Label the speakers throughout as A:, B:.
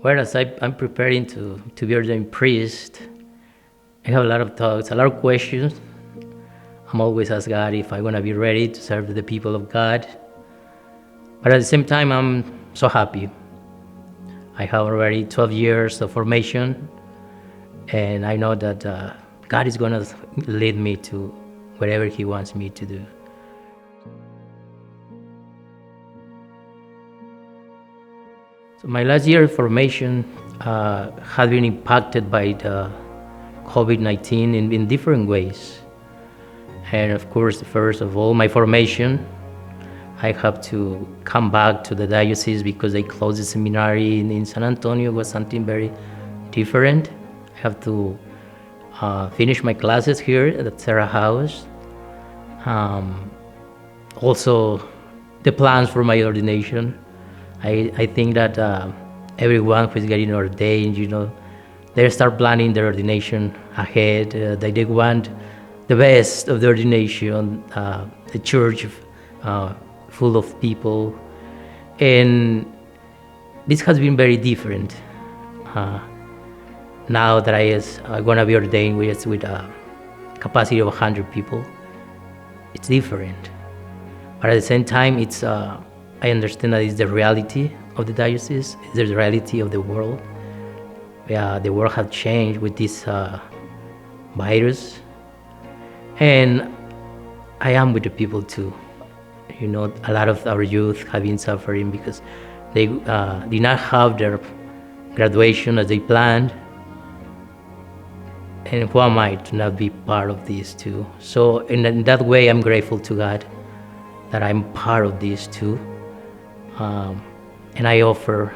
A: Whereas I'm preparing to be ordained priest, I have a lot of thoughts, a lot of questions. I'm always ask God if I'm gonna be ready to serve the people of God. But at the same time, I'm so happy. I have already 12 years of formation, and I know that God is gonna lead me to wherever He wants me to do. So my last year of formation had been impacted by the COVID-19 in different ways. And of course, first of all, my formation, I have to come back to the diocese because they closed the seminary in San Antonio. It was something very different. I have to finish my classes here at the Terra House. Also, the plans for my ordination. I think that everyone who is getting ordained, they start planning their ordination ahead. They want the best of the ordination, the church full of people. And this has been very different. Now that I'm going to be ordained with a capacity of 100 people, it's different. But at the same time, I understand that it's the reality of the diocese, it's the reality of the world. Yeah, the world has changed with this virus. And I am with the people too. A lot of our youth have been suffering because they did not have their graduation as they planned. And who am I to not be part of this too? So in that way, I'm grateful to God that I'm part of this too. And I offer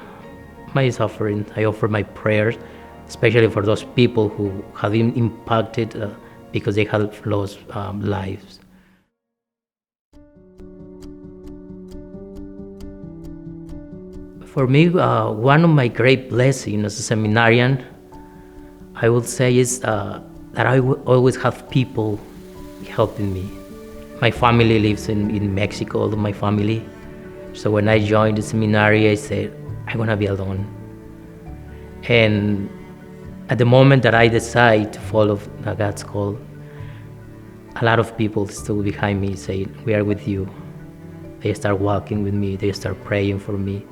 A: my suffering, I offer my prayers, especially for those people who have been impacted because they have lost lives. For me, one of my great blessings as a seminarian, I would say, is that I always have people helping me. My family lives in Mexico, all of my family. So when I joined the seminary, I said, I'm gonna be alone. And at the moment that I decide to follow God's call, a lot of people stood behind me saying, we are with you. They start walking with me, they start praying for me,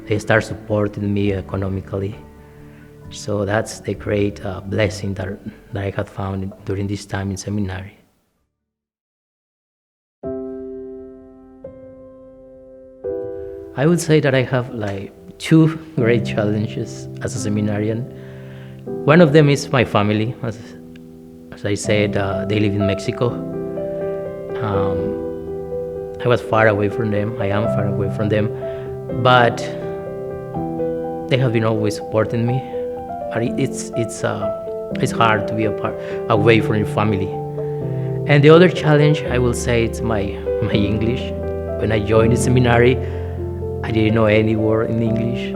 A: they start supporting me economically. So that's the great blessing that I had found during this time in seminary. I would say that I have two great challenges as a seminarian. One of them is my family. As I said, they live in Mexico. I was far away from them. I am far away from them. But they have been always supporting me. But it's hard to be away from your family. And the other challenge, I will say, it's my English. When I joined the seminary, I didn't know any word in English,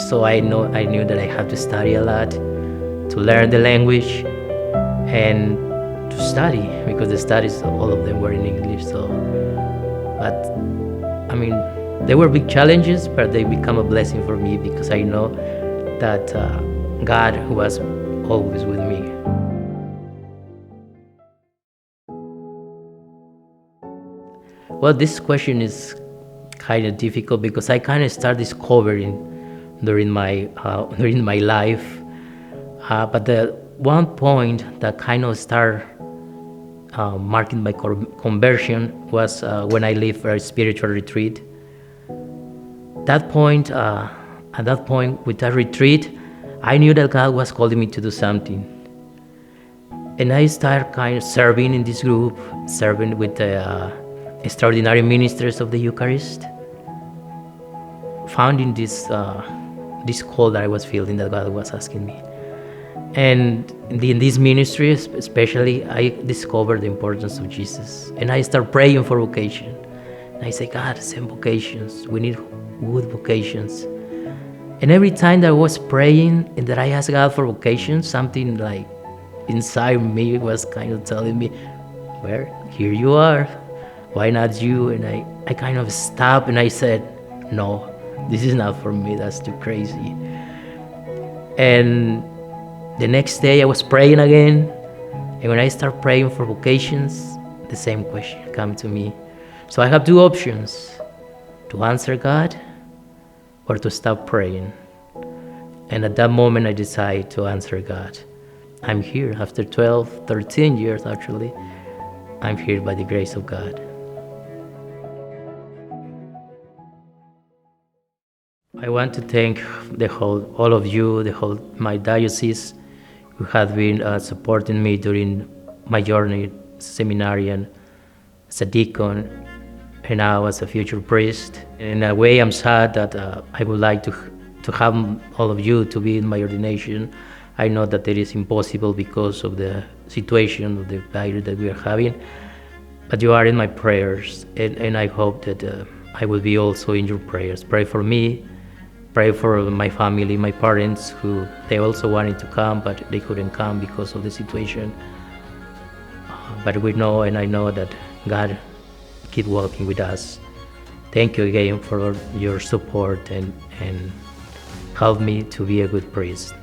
A: so I knew that I had to study a lot to learn the language and to study, because the studies, all of them were in English. But they were big challenges, but they become a blessing for me because I know that God was always with me. Well, this question is kind of difficult because I kind of start discovering during my life, but the one point that kind of start marking my conversion was when I lived for a spiritual retreat. At that point, with that retreat, I knew that God was calling me to do something, and I started kind of serving in this group, serving with the extraordinary ministers of the Eucharist, founding this call that I was feeling that God was asking me. And in this ministry especially, I discovered the importance of Jesus, and I start praying for vocation. And I say, God, send vocations. We need good vocations. And every time that I was praying and that I asked God for vocation, something like inside me was kind of telling me, well, here you are. Why not you? And I kind of stopped and I said, no, this is not for me, that's too crazy. And the next day I was praying again, and when I start praying for vocations, the same question come to me. So I have two options: to answer God or to stop praying. And at that moment I decided to answer God. I'm here after 12, 13 years actually. I'm here by the grace of God. I want to thank all of you, my diocese, who have been supporting me during my journey as a seminarian, as a deacon, and now as a future priest. In a way, I'm sad that I would like to have all of you to be in my ordination. I know that it is impossible because of the situation of the virus that we are having, but you are in my prayers, and I hope that I will be also in your prayers. Pray for me, pray for my family, my parents, who they also wanted to come, but they couldn't come because of the situation. But we know, and I know that God keep walking with us. Thank you again for your support and help me to be a good priest.